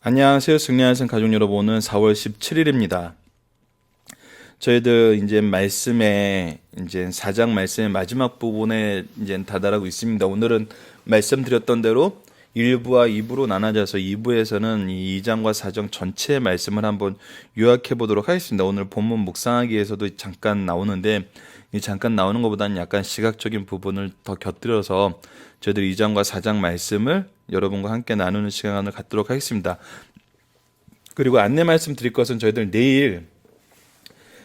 안녕하세요. 승리하신 가족 여러분. 오늘 4월 17일입니다. 저희들 이제 말씀에 이제 4장 말씀의 마지막 부분에 이제 다다르고 있습니다. 오늘은 말씀드렸던 대로 1부와 2부로 나눠져서 2부에서는 이 2장과 4장 전체의 말씀을 한번 요약해 보도록 하겠습니다. 오늘 본문 묵상하기에서도 잠깐 나오는데 이 잠깐 나오는 것보다는 약간 시각적인 부분을 더 곁들여서 저희들 2장과 4장 말씀을 여러분과 함께 나누는 시간을 갖도록 하겠습니다. 그리고 안내 말씀 드릴 것은 저희들 내일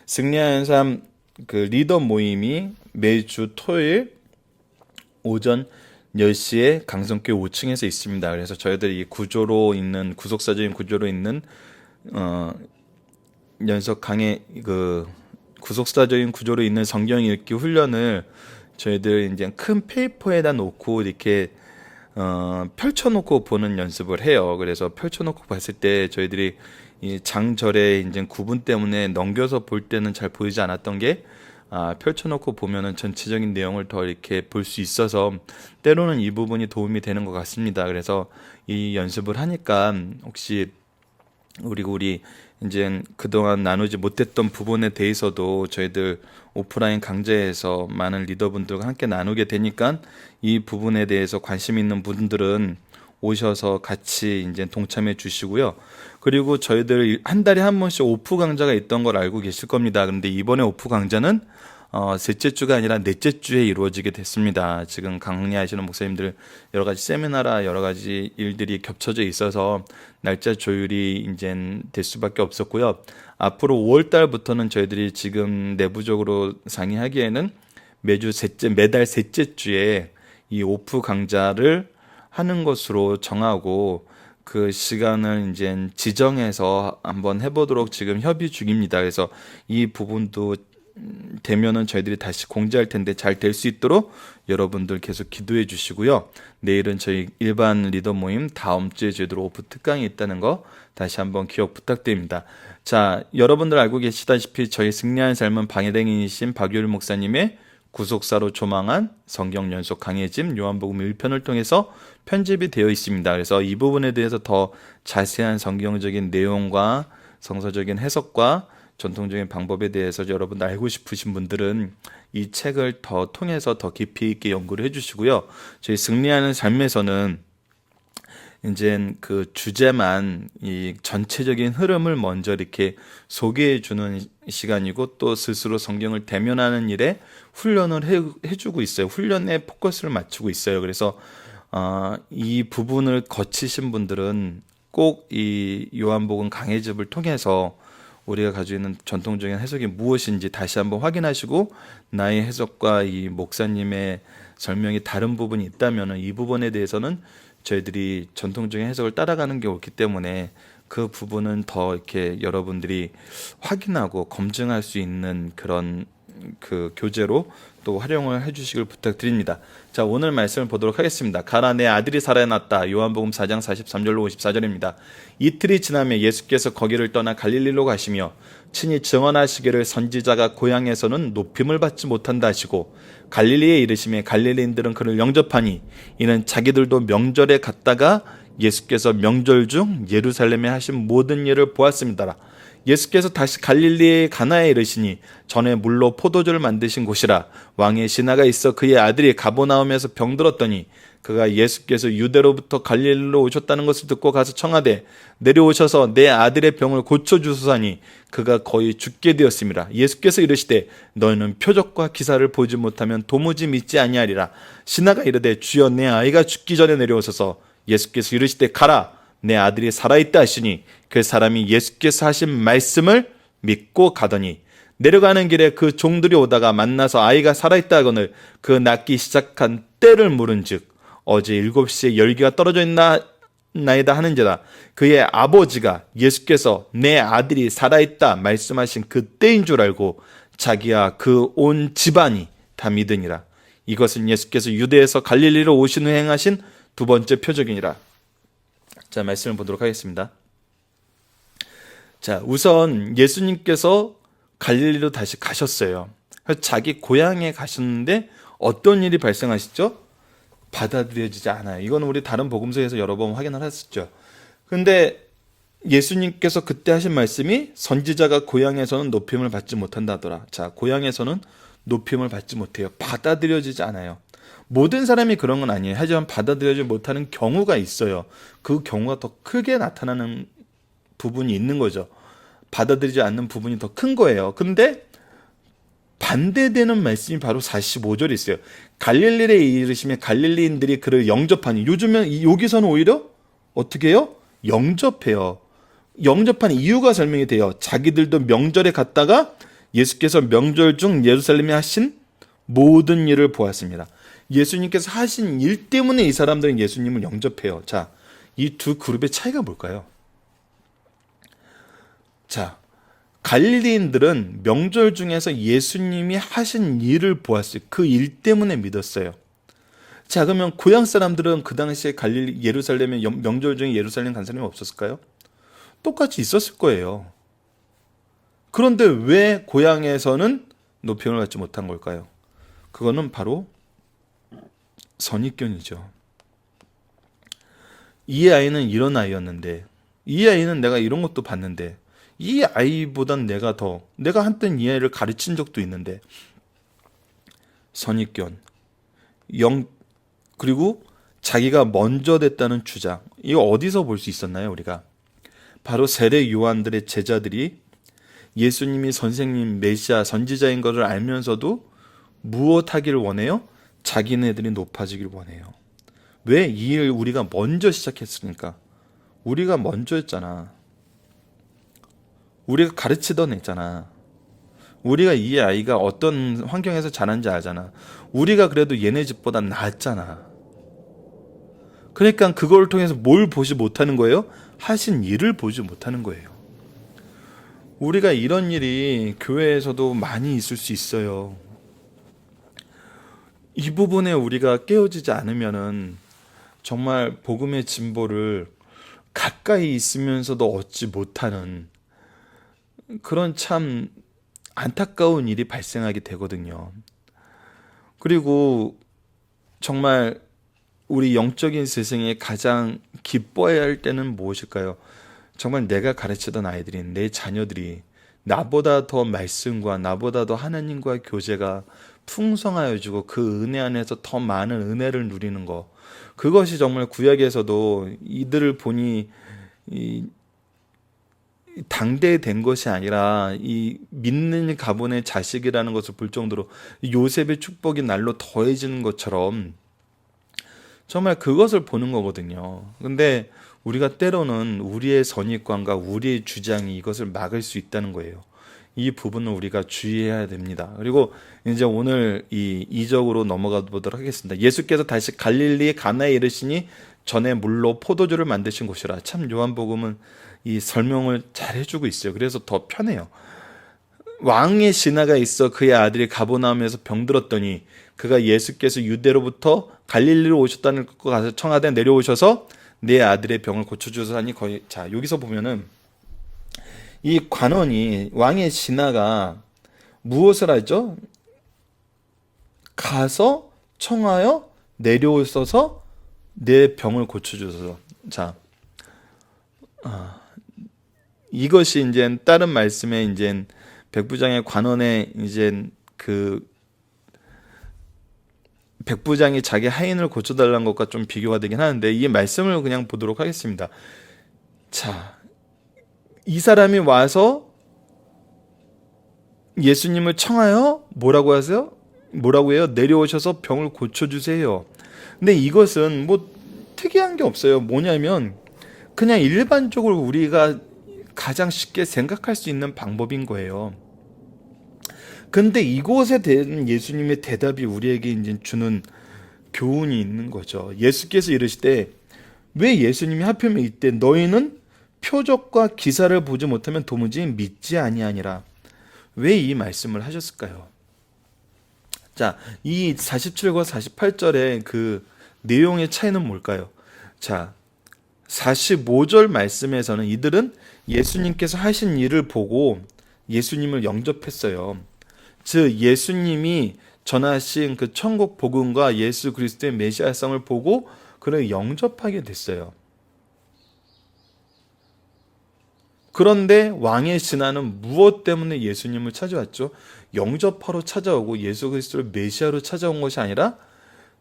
승리하는 삶 리더 모임이 매주 토요일 오전 10시에 강성교회 5층에서 있습니다. 그래서 저희들이 구조로 있는 구속사적인 구조로 있는 연속 강의 구속사적인 구조로 있는 성경 읽기 훈련을 저희들 이제 큰 페이퍼에다 놓고 이렇게 펼쳐놓고 보는 연습을 해요. 그래서 펼쳐놓고 봤을 때 저희들이 이 장절의 이제 구분 때문에 넘겨서 볼 때는 잘 보이지 않았던 게 펼쳐놓고 보면은 전체적인 내용을 더 이렇게 볼 수 있어서 때로는 이 부분이 도움이 되는 것 같습니다. 그래서 이 연습을 하니까 혹시 우리 이제 그동안 나누지 못했던 부분에 대해서도 저희들 오프라인 강좌에서 많은 리더분들과 함께 나누게 되니까 이 부분에 대해서 관심 있는 분들은 오셔서 같이 이제 동참해 주시고요. 그리고 저희들 한 달에 한 번씩 오프 강좌가 있던 걸 알고 계실 겁니다. 그런데 이번에 오프 강좌는 셋째 주가 아니라 넷째 주에 이루어지게 됐습니다. 지금 강의하시는 목사님들 여러 가지 세미나라 여러 가지 일들이 겹쳐져 있어서 날짜 조율이 이제 될 수밖에 없었고요. 앞으로 5월 달부터는 저희들이 지금 내부적으로 상의하기에는 매달 셋째 주에 이 오프 강좌를 하는 것으로 정하고 그 시간을 이제 지정해서 한번 해보도록 지금 협의 중입니다. 그래서 이 부분도 되면은 저희들이 다시 공지할 텐데 잘 될 수 있도록 여러분들 계속 기도해 주시고요. 내일은 저희 일반 리더 모임 다음 주에 저희들 오프 특강이 있다는 거 다시 한번 기억 부탁드립니다. 자, 여러분들 알고 계시다시피 저희 승리하는 삶은 방해댕이이신 박유일 목사님의 구속사로 조망한 성경 연속 강해짐 요한복음 1편을 통해서 편집이 되어 있습니다. 그래서 이 부분에 대해서 더 자세한 성경적인 내용과 성서적인 해석과 전통적인 방법에 대해서 여러분 알고 싶으신 분들은 이 책을 더 통해서 더 깊이 있게 연구를 해주시고요. 저희 승리하는 삶에서는 이제 그 주제만 이 전체적인 흐름을 먼저 이렇게 소개해 주는 시간이고 또 스스로 성경을 대면하는 일에 훈련을 해주고 있어요. 훈련에 포커스를 맞추고 있어요. 그래서 이 부분을 거치신 분들은 꼭 이 요한복음 강해집을 통해서 우리가 가지고 있는 전통적인 해석이 무엇인지 다시 한번 확인하시고 나의 해석과 이 목사님의 설명이 다른 부분이 있다면 이 부분에 대해서는 저희들이 전통적인 해석을 따라가는 게 옳기 때문에 그 부분은 더 이렇게 여러분들이 확인하고 검증할 수 있는 그런 그 교재로 또 활용을 해주시길 부탁드립니다. 자, 오늘 말씀을 보도록 하겠습니다. 가라 내 아들이 살아났다. 요한복음 4장 43절로 54절입니다. 이틀이 지나며 예수께서 거기를 떠나 갈릴리로 가시며 친히 증언하시기를 선지자가 고향에서는 높임을 받지 못한다 하시고 갈릴리에 이르시매 갈릴리인들은 그를 영접하니 이는 자기들도 명절에 갔다가 예수께서 명절 중 예루살렘에 하신 모든 일을 보았습니다. 예수께서 다시 갈릴리의 가나에 이르시니 전에 물로 포도주를 만드신 곳이라 왕의 신하가 있어 그의 아들이 가버나움에서 병들었더니 그가 예수께서 유대로부터 갈릴리로 오셨다는 것을 듣고 가서 청하되 내려오셔서 내 아들의 병을 고쳐주소서하니 그가 거의 죽게 되었습니다. 예수께서 이르시되 너희는 표적과 기사를 보지 못하면 도무지 믿지 아니하리라. 신하가 이르되 주여 내 아이가 죽기 전에 내려오소서. 예수께서 이르시되 가라 내 아들이 살아있다 하시니 그 사람이 예수께서 하신 말씀을 믿고 가더니 내려가는 길에 그 종들이 오다가 만나서 아이가 살아있다 하거늘 그 낫기 시작한 때를 물은즉 어제 7시에 열기가 떨어져 있나이다 하는지라. 그의 아버지가 예수께서 내 아들이 살아있다 말씀하신 그 때인 줄 알고 자기와 그 온 집안이 다 믿으니라. 이것은 예수께서 유대에서 갈릴리로 오신 후 행하신 두 번째 표적이니라. 자, 말씀을 보도록 하겠습니다. 자, 우선 예수님께서 갈릴리로 다시 가셨어요. 그래서 자기 고향에 가셨는데 어떤 일이 발생하시죠? 받아들여지지 않아요. 이건 우리 다른 복음서에서 여러 번 확인을 했었죠. 근데 예수님께서 그때 하신 말씀이 선지자가 고향에서는 높임을 받지 못한다 하더라. 자, 고향에서는 높임을 받지 못해요. 받아들여지지 않아요. 모든 사람이 그런 건 아니에요. 하지만 받아들여지지 못하는 경우가 있어요. 그 경우가 더 크게 나타나는 부분이 있는 거죠. 받아들이지 않는 부분이 더 큰 거예요. 근데 반대되는 말씀이 바로 45절에 있어요. 갈릴리에 이르시면 갈릴리인들이 그를 영접하니, 요즘은 여기서는 오히려 어떻게 해요? 영접해요. 영접한 이유가 설명이 돼요. 자기들도 명절에 갔다가 예수께서 명절 중 예루살렘에 하신 모든 일을 보았습니다. 예수님께서 하신 일 때문에 이 사람들은 예수님을 영접해요. 자, 이 두 그룹의 차이가 뭘까요? 자, 갈릴리인들은 명절 중에서 예수님이 하신 일을 보았어요. 그 일 때문에 믿었어요. 자, 그러면 고향 사람들은 그 당시에 예루살렘에 명절 중에 예루살렘 간 사람이 없었을까요? 똑같이 있었을 거예요. 그런데 왜 고향에서는 높임을 받지 못한 걸까요? 그거는 바로 선입견이죠. 이 아이는 이런 아이였는데, 이 아이는 내가 이런 것도 봤는데, 이 아이보단 내가 한땐 이 아이를 가르친 적도 있는데, 선입견, 그리고 자기가 먼저 됐다는 주장, 이거 어디서 볼 수 있었나요, 우리가? 바로 세례 요한들의 제자들이 예수님이 선생님, 메시아, 선지자인 것을 알면서도 무엇하기를 원해요? 자기네들이 높아지기를 원해요. 왜? 이 일을 우리가 먼저 시작했으니까. 우리가 먼저였잖아. 우리가 가르치던 애잖아. 우리가 이 아이가 어떤 환경에서 자란지 알잖아. 우리가 그래도 얘네 집보다 낫잖아. 그러니까 그걸 통해서 뭘 보지 못하는 거예요? 하신 일을 보지 못하는 거예요. 우리가 이런 일이 교회에서도 많이 있을 수 있어요. 이 부분에 우리가 깨어지지 않으면은 정말 복음의 진보를 가까이 있으면서도 얻지 못하는 그런 참 안타까운 일이 발생하게 되거든요. 그리고 정말 우리 영적인 스승이 가장 기뻐해야 할 때는 무엇일까요? 정말 내가 가르치던 아이들이, 내 자녀들이 나보다 더 말씀과 나보다 더 하나님과의 교제가 풍성하여지고 그 은혜 안에서 더 많은 은혜를 누리는 것, 그것이 정말 구약에서도 이들을 보니 당대된 것이 아니라 이 믿는 가문의 자식이라는 것을 볼 정도로 요셉의 축복이 날로 더해지는 것처럼 정말 그것을 보는 거거든요. 근데 우리가 때로는 우리의 선입관과 우리의 주장이 이것을 막을 수 있다는 거예요. 이 부분은 우리가 주의해야 됩니다. 그리고 이제 오늘 이 2적으로 넘어가 보도록 하겠습니다. 예수께서 다시 갈릴리 가나에 이르시니 전에 물로 포도주를 만드신 곳이라. 참 요한복음은 이 설명을 잘 해주고 있어요. 그래서 더 편해요. 왕의 신하가 있어 그의 아들이 가버나움에서 병들었더니 그가 예수께서 유대로부터 갈릴리로 오셨다는 것 가서 청하되 내려오셔서 내 아들의 병을 고쳐주사니 거의. 자, 여기서 보면은 이 관원이, 왕의 신하가 무엇을 하죠? 가서 청하여 내려오셔서 내 병을 고쳐주소서. 자, 이것이 이제 다른 말씀에 이제 백부장의 관원의 이제 그 백부장이 자기 하인을 고쳐달라는 것과 좀 비교가 되긴 하는데 이 말씀을 그냥 보도록 하겠습니다. 자, 이 사람이 와서 예수님을 청하여 뭐라고 하세요? 뭐라고 해요? 내려오셔서 병을 고쳐주세요. 근데 이것은 뭐 특이한 게 없어요. 뭐냐면 그냥 일반적으로 우리가 가장 쉽게 생각할 수 있는 방법인 거예요. 근데 이곳에 대한 예수님의 대답이 우리에게 이제 주는 교훈이 있는 거죠. 예수께서 이르시되, 왜 예수님이 하필이면 이때 너희는 표적과 기사를 보지 못하면 도무지 믿지 아니하니라. 왜 이 말씀을 하셨을까요? 자, 이 47과 48절의 그 내용의 차이는 뭘까요? 자, 45절 말씀에서는 이들은 예수님께서 하신 일을 보고 예수님을 영접했어요. 즉 예수님이 전하신 그 천국 복음과 예수 그리스도의 메시아성을 보고 그를 영접하게 됐어요. 그런데 왕의 신하는 무엇 때문에 예수님을 찾아왔죠? 영접하러 찾아오고 예수 그리스도를 메시아로 찾아온 것이 아니라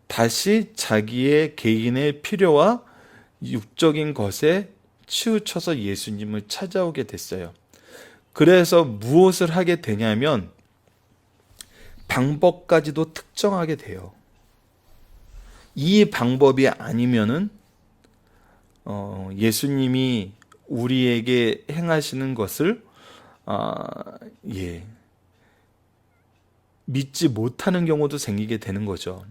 다시 자기의 개인의 필요와 육적인 것에 치우쳐서 예수님을 찾아오게 됐어요. 그래서 무엇을 하게 되냐면 방법까지도 특정하게 돼요. 이 방법이 아니면은 예수님이 우리에게 행하시는 것을 믿지 못하는 경우도 생기게 되는 거죠.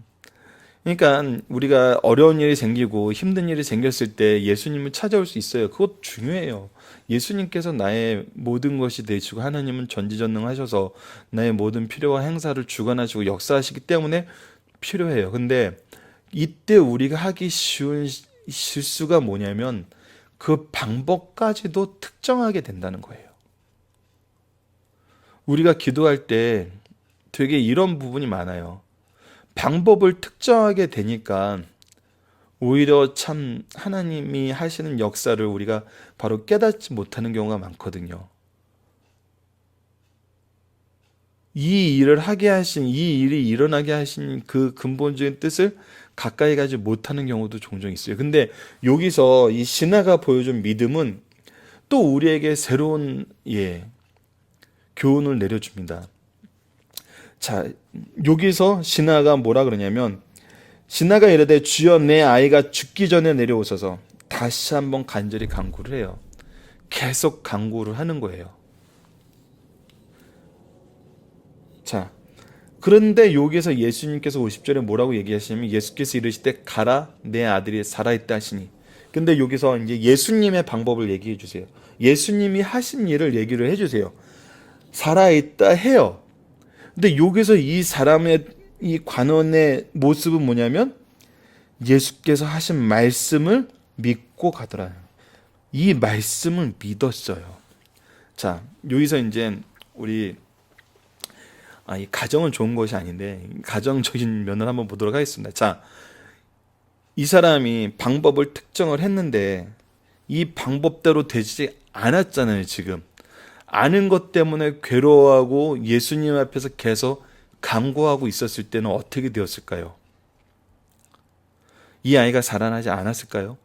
그러니까 우리가 어려운 일이 생기고 힘든 일이 생겼을 때 예수님을 찾아올 수 있어요. 그것 중요해요. 예수님께서 나의 모든 것이 되시고 하나님은 전지전능하셔서 나의 모든 필요와 행사를 주관하시고 역사하시기 때문에 필요해요. 근데 이때 우리가 하기 쉬운 실수가 뭐냐면 그 방법까지도 특정하게 된다는 거예요. 우리가 기도할 때 되게 이런 부분이 많아요. 방법을 특정하게 되니까 오히려 참 하나님이 하시는 역사를 우리가 바로 깨닫지 못하는 경우가 많거든요. 이 일을 하게 하신, 이 일이 일어나게 하신 그 근본적인 뜻을 가까이 가지 못하는 경우도 종종 있어요. 근데 여기서 이 신하가 보여준 믿음은 또 우리에게 새로운 교훈을 내려줍니다. 자, 여기서 신하가 뭐라 그러냐면 신하가 이르되 주여 내 아이가 죽기 전에 내려오소서. 다시 한번 간절히 간구를 해요. 계속 간구를 하는 거예요. 자, 그런데 여기서 예수님께서 50절에 뭐라고 얘기하시냐면 예수께서 이르시되 가라 내 아들이 살아있다 하시니. 근데 여기서 이제 예수님의 방법을 얘기해 주세요. 예수님이 하신 일을 얘기를 해 주세요. 살아있다 해요. 근데 여기서 이 사람의 이 관원의 모습은 뭐냐면 예수께서 하신 말씀을 믿고 가더라. 이 말씀을 믿었어요. 자, 여기서 이제 우리 이 가정은 좋은 것이 아닌데 가정적인 면을 한번 보도록 하겠습니다. 자, 이 사람이 방법을 특정을 했는데 이 방법대로 되지 않았잖아요. 지금 아는 것 때문에 괴로워하고 예수님 앞에서 계속 간구하고 있었을 때는 어떻게 되었을까요? 이 아이가 살아나지 않았을까요?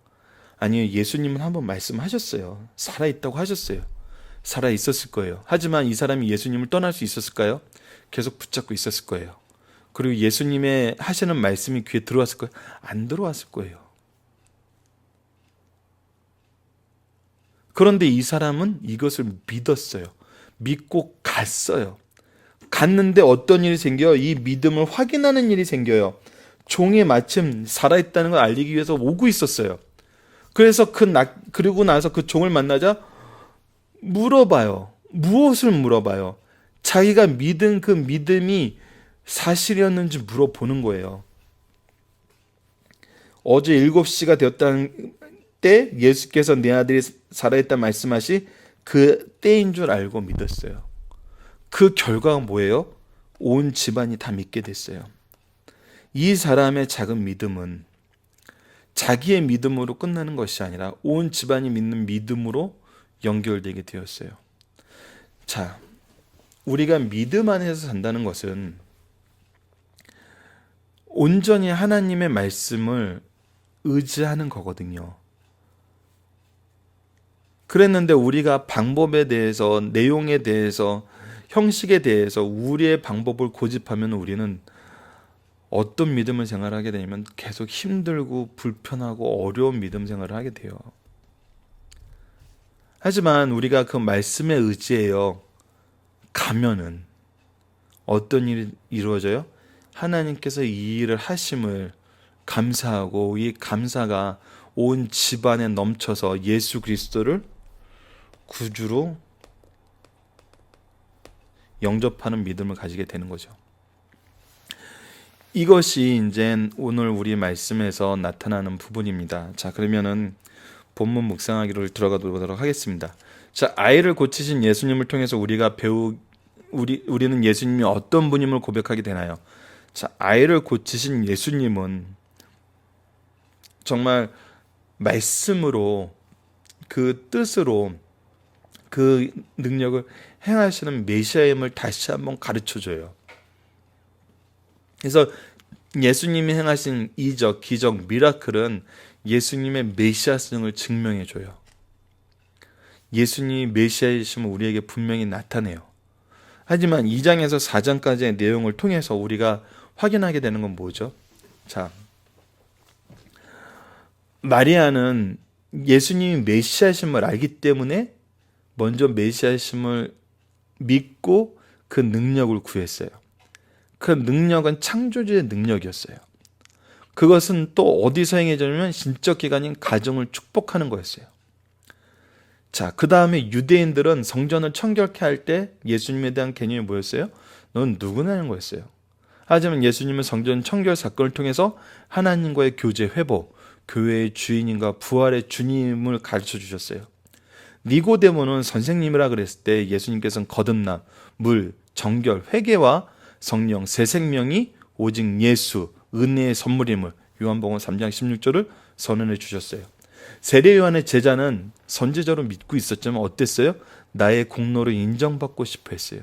아니요, 예수님은 한번 말씀하셨어요. 살아있다고 하셨어요. 살아있었을 거예요. 하지만 이 사람이 예수님을 떠날 수 있었을까요? 계속 붙잡고 있었을 거예요. 그리고 예수님의 하시는 말씀이 귀에 들어왔을 거예요? 안 들어왔을 거예요. 그런데 이 사람은 이것을 믿었어요. 믿고 갔어요. 갔는데 어떤 일이 생겨요? 이 믿음을 확인하는 일이 생겨요. 종이 마침 살아있다는 걸 알리기 위해서 오고 있었어요. 그래서 그리고 나서 그 종을 만나자 물어봐요. 무엇을 물어봐요? 자기가 믿은 그 믿음이 사실이었는지 물어보는 거예요. 어제 7시가 되었다는 때 예수께서 내 아들이 살아있다 말씀하시 그 때인 줄 알고 믿었어요. 그 결과가 뭐예요? 온 집안이 다 믿게 됐어요. 이 사람의 작은 믿음은 자기의 믿음으로 끝나는 것이 아니라 온 집안이 믿는 믿음으로 연결되게 되었어요. 자, 우리가 믿음 안에서 산다는 것은 온전히 하나님의 말씀을 의지하는 거거든요. 그랬는데 우리가 방법에 대해서, 내용에 대해서, 형식에 대해서 우리의 방법을 고집하면 우리는 어떤 믿음을 생활하게 되냐면 계속 힘들고 불편하고 어려운 믿음 생활을 하게 돼요. 하지만 우리가 그 말씀에 의지해요. 가면은 어떤 일이 이루어져요? 하나님께서 이 일을 하심을 감사하고 이 감사가 온 집안에 넘쳐서 예수 그리스도를 구주로 영접하는 믿음을 가지게 되는 거죠. 이것이 이제 오늘 우리 말씀에서 나타나는 부분입니다. 자, 그러면은 본문 묵상하기를 들어가도록 하겠습니다. 자, 아이를 고치신 예수님을 통해서 우리는 예수님이 어떤 분임을 고백하게 되나요? 자, 아이를 고치신 예수님은 정말 말씀으로 그 뜻으로 그 능력을 행하시는 메시아임을 다시 한번 가르쳐줘요. 그래서 예수님이 행하신 이적, 기적, 미라클은 예수님의 메시아성을 증명해줘요. 예수님이 메시아이심을 우리에게 분명히 나타내요. 하지만 2장에서 4장까지의 내용을 통해서 우리가 확인하게 되는 건 뭐죠? 자, 마리아는 예수님이 메시아이심을 알기 때문에 먼저 메시아이심을 믿고 그 능력을 구했어요. 그 능력은 창조주의 능력이었어요. 그것은 또 어디서 행해졌냐면 신적 기관인 가정을 축복하는 거였어요. 자, 그 다음에 유대인들은 성전을 청결케 할 때 예수님에 대한 개념이 뭐였어요? 넌 누구냐는 거였어요. 하지만 예수님은 성전 청결 사건을 통해서 하나님과의 교제 회복, 교회의 주인님과 부활의 주님을 가르쳐 주셨어요. 니고데모는 선생님이라 그랬을 때 예수님께서는 거듭남, 물, 정결, 회개와 성령, 새 생명이 오직 예수, 은혜의 선물임을 요한복음 3장 16절을 선언해 주셨어요. 세례 요한의 제자는 선지자로 믿고 있었지만 어땠어요? 나의 공로를 인정받고 싶어 했어요.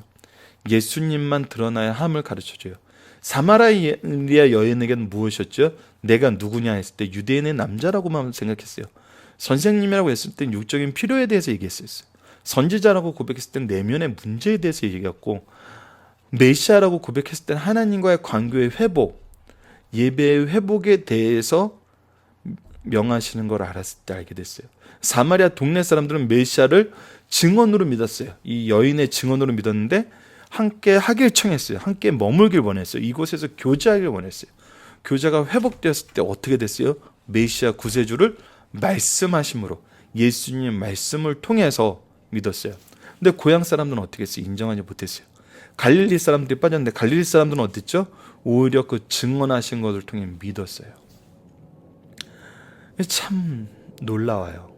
예수님만 드러나야 함을 가르쳐줘요. 사마리아 여인에게는 무엇이었죠? 내가 누구냐 했을 때 유대인의 남자라고만 생각했어요. 선생님이라고 했을 땐 육적인 필요에 대해서 얘기했어요. 선지자라고 고백했을 땐 내면의 문제에 대해서 얘기했고, 메시아라고 고백했을 땐 하나님과의 관계의 회복, 예배의 회복에 대해서 명하시는 걸 알았을 때 알게 됐어요. 사마리아 동네 사람들은 메시아를 증언으로 믿었어요. 이 여인의 증언으로 믿었는데 함께 하길 청했어요. 함께 머물길 원했어요. 이곳에서 교제하길 원했어요. 교제가 회복되었을 때 어떻게 됐어요? 메시아 구세주를 말씀하심으로 예수님 말씀을 통해서 믿었어요. 근데 고향 사람들은 어떻게 했어요? 인정하지 못했어요. 갈릴리 사람들이 빠졌는데 갈릴리 사람들은 어땠죠? 오히려 그 증언하신 것을 통해 믿었어요. 참 놀라워요.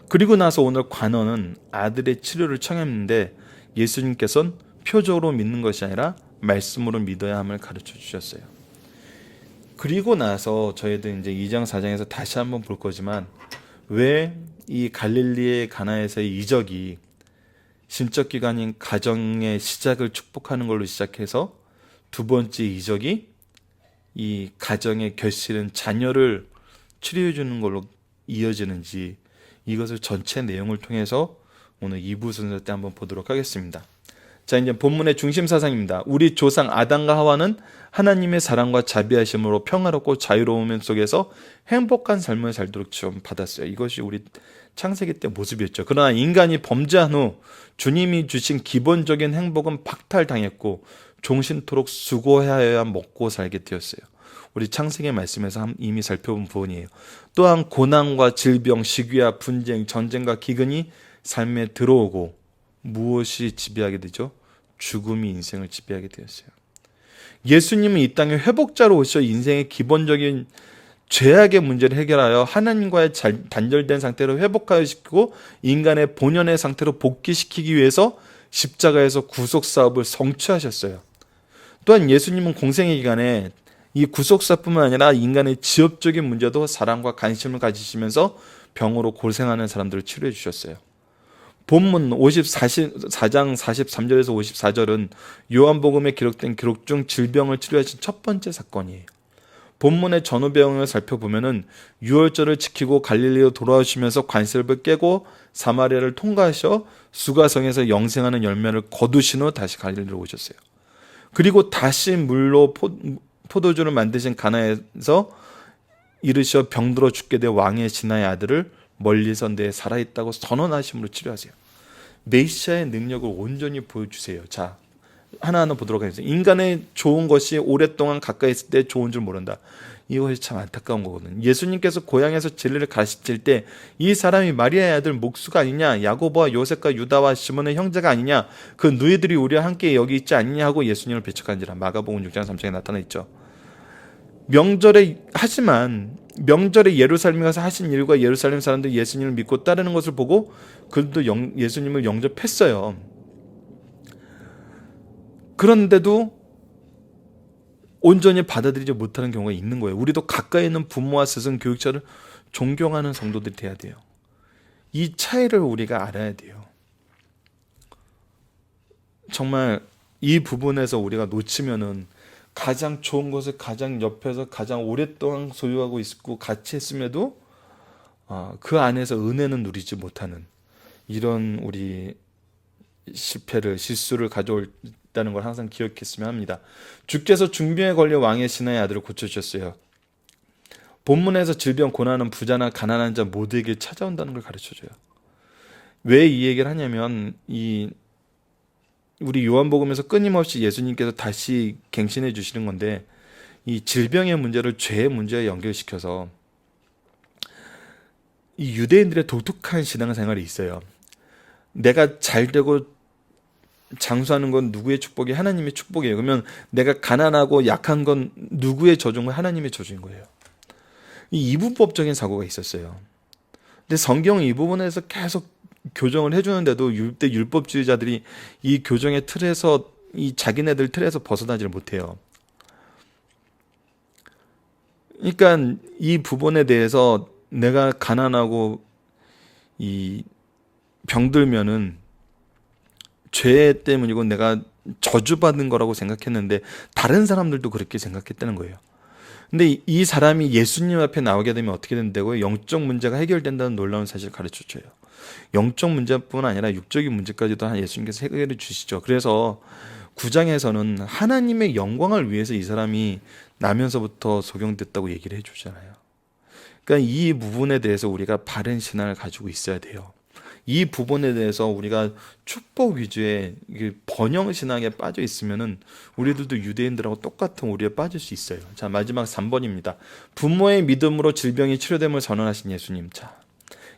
그리고 나서 오늘 관원은 아들의 치료를 청했는데 예수님께서는 표적으로 믿는 것이 아니라 말씀으로 믿어야 함을 가르쳐 주셨어요. 그리고 나서 저희도 이제 2장 4장에서 다시 한번 볼 거지만 왜 이 갈릴리의 가나에서의 이적이 신적 기관인 가정의 시작을 축복하는 걸로 시작해서 두 번째 이적이 이 가정의 결실은 자녀를 치료해 주는 걸로 이어지는지 이것을 전체 내용을 통해서 오늘 2부 순서 때 한번 보도록 하겠습니다. 자, 이제 본문의 중심 사상입니다. 우리 조상 아담과 하와는 하나님의 사랑과 자비하심으로 평화롭고 자유로움 속에서 행복한 삶을 살도록 좀 받았어요. 이것이 우리 창세기 때 모습이었죠. 그러나 인간이 범죄한 후 주님이 주신 기본적인 행복은 박탈당했고 종신토록 수고해야 먹고 살게 되었어요. 우리 창세기 말씀에서 이미 살펴본 부분이에요. 또한 고난과 질병, 시기와 분쟁, 전쟁과 기근이 삶에 들어오고 무엇이 지배하게 되죠? 죽음이 인생을 지배하게 되었어요. 예수님은 이 땅에 회복자로 오셔 인생의 기본적인 죄악의 문제를 해결하여 하나님과의 단절된 상태로 회복하여 시키고 인간의 본연의 상태로 복귀시키기 위해서 십자가에서 구속사업을 성취하셨어요. 또한 예수님은 공생의 기간에 이 구속사뿐만 아니라 인간의 지엽적인 문제도 사랑과 관심을 가지시면서 병으로 고생하는 사람들을 치료해 주셨어요. 본문 4장 43절에서 54절은 요한복음에 기록된 기록 중 질병을 치료하신 첫 번째 사건이에요. 본문의 전후배경을 살펴보면은 유월절을 지키고 갈릴리로 돌아오시면서 관습을 깨고 사마리아를 통과하셔 수가성에서 영생하는 열매를 거두신 후 다시 갈릴리로 오셨어요. 그리고 다시 물로 포도주를 만드신 가나에서 이르셔 병들어 죽게 된 왕의 신하의 아들을 멀리서 내 살아있다고 선언하심으로 치료하세요. 메시아의 능력을 온전히 보여주세요. 자, 하나하나 보도록 하겠습니다. 인간의 좋은 것이 오랫동안 가까이 있을 때 좋은 줄 모른다. 이것이 참 안타까운 거거든요. 예수님께서 고향에서 진리를 가르칠 때 이 사람이 마리아의 아들 목수가 아니냐, 야고보와 요셉과 유다와 시몬의 형제가 아니냐, 그 누이들이 우리와 함께 여기 있지 않냐 하고 예수님을 배척한지라. 마가복음 6장 3장에 나타나 있죠. 하지만 명절에 예루살렘에 가서 하신 일과 예루살렘 사람들이 예수님을 믿고 따르는 것을 보고 그들도 예수님을 영접했어요. 그런데도 온전히 받아들이지 못하는 경우가 있는 거예요. 우리도 가까이 있는 부모와 스승, 교육자를 존경하는 성도들이 돼야 돼요. 이 차이를 우리가 알아야 돼요. 정말 이 부분에서 우리가 놓치면은 가장 좋은 것을 가장 옆에서 가장 오랫동안 소유하고 있고 같이 했음에도 그 안에서 은혜는 누리지 못하는 이런 우리 실수를 가져올다는 걸 항상 기억했으면 합니다. 주께서 중병에 걸려 왕의 신하의 아들을 고쳐주셨어요. 본문에서 질병, 고난은 부자나 가난한 자 모두에게 찾아온다는 걸 가르쳐줘요. 왜 이 얘기를 하냐면 우리 요한복음에서 끊임없이 예수님께서 다시 갱신해 주시는 건데 이 질병의 문제를 죄의 문제에 연결시켜서 이 유대인들의 독특한 신앙생활이 있어요. 내가 잘 되고 장수하는 건 누구의 축복이? 하나님의 축복이에요. 그러면 내가 가난하고 약한 건 누구의 저주인 거예요? 하나님의 저주인 거예요. 이 이분법적인 사고가 있었어요. 근데 성경은 이 부분에서 계속 교정을 해주는데도 율법주의자들이 이 교정의 틀에서 이 자기네들 틀에서 벗어나지를 못해요. 그러니까 이 부분에 대해서 내가 가난하고 이 병들면은 죄 때문이고 내가 저주받은 거라고 생각했는데 다른 사람들도 그렇게 생각했다는 거예요. 근데 이 사람이 예수님 앞에 나오게 되면 어떻게 된다고요? 영적 문제가 해결된다는 놀라운 사실을 가르쳐줘요. 영적 문제뿐 아니라 육적인 문제까지도 예수님께서 해결해 주시죠. 그래서 9장에서는 하나님의 영광을 위해서 이 사람이 나면서부터 소경됐다고 얘기를 해주잖아요. 그러니까 이 부분에 대해서 우리가 바른 신앙을 가지고 있어야 돼요. 이 부분에 대해서 우리가 축복 위주의 번영 신앙에 빠져 있으면은 우리들도 유대인들하고 똑같은 오류에 빠질 수 있어요. 자, 마지막 3번입니다. 부모의 믿음으로 질병이 치료됨을 선언하신 예수님. 자,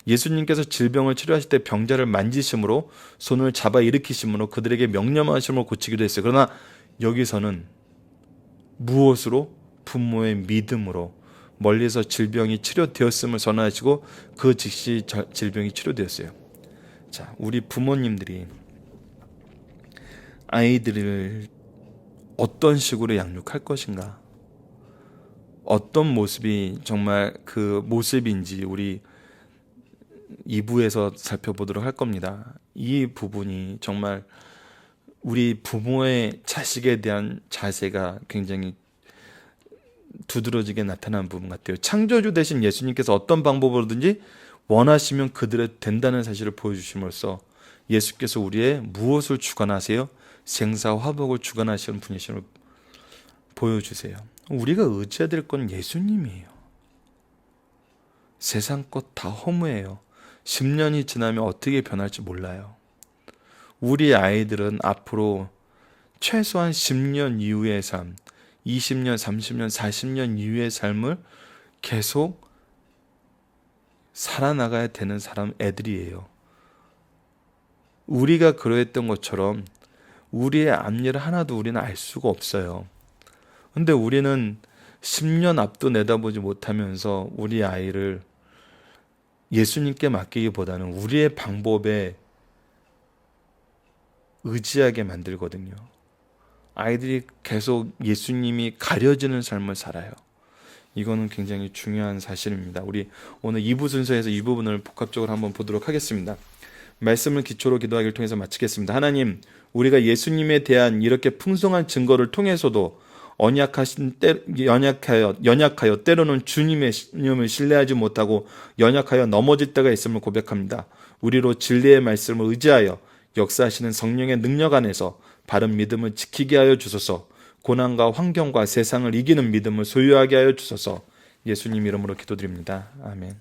예수님께서 질병을 치료하실 때 병자를 만지심으로 손을 잡아 일으키심으로 그들에게 명령하심으로 고치기도 했어요. 그러나 여기서는 무엇으로? 부모의 믿음으로 멀리서 질병이 치료되었음을 선언하시고 그 즉시 질병이 치료되었어요. 자, 우리 부모님들이 아이들을 어떤 식으로 양육할 것인가? 어떤 모습이 정말 그 모습인지 우리 2부에서 살펴보도록 할 겁니다. 이 부분이 정말 우리 부모의 자식에 대한 자세가 굉장히 두드러지게 나타난 부분 같아요. 창조주 되신 예수님께서 어떤 방법으로든지 원하시면 그들의 된다는 사실을 보여주심으로써 예수께서 우리의 무엇을 주관하세요? 생사화복을 주관하시는 분이심을 보여주세요. 우리가 의지해야 될 건 예수님이에요. 세상 것 다 허무해요. 10년이 지나면 어떻게 변할지 몰라요. 우리 아이들은 앞으로 최소한 10년 이후의 삶, 20년, 30년, 40년 이후의 삶을 계속 살아나가야 되는 애들이에요. 우리가 그러했던 것처럼 우리의 앞일을 하나도 우리는 알 수가 없어요. 근데 우리는 10년 앞도 내다보지 못하면서 우리 아이를 예수님께 맡기기보다는 우리의 방법에 의지하게 만들거든요. 아이들이 계속 예수님이 가려지는 삶을 살아요. 이거는 굉장히 중요한 사실입니다. 우리 오늘 2부 순서에서 이 부분을 복합적으로 한번 보도록 하겠습니다. 말씀을 기초로 기도하기를 통해서 마치겠습니다. 하나님, 우리가 예수님에 대한 이렇게 풍성한 증거를 통해서도 연약하여 때로는 주님의 신념을 신뢰하지 못하고 연약하여 넘어질 때가 있음을 고백합니다. 우리로 진리의 말씀을 의지하여 역사하시는 성령의 능력 안에서 바른 믿음을 지키게 하여 주소서. 고난과 환경과 세상을 이기는 믿음을 소유하게 하여 주소서. 예수님 이름으로 기도드립니다. 아멘.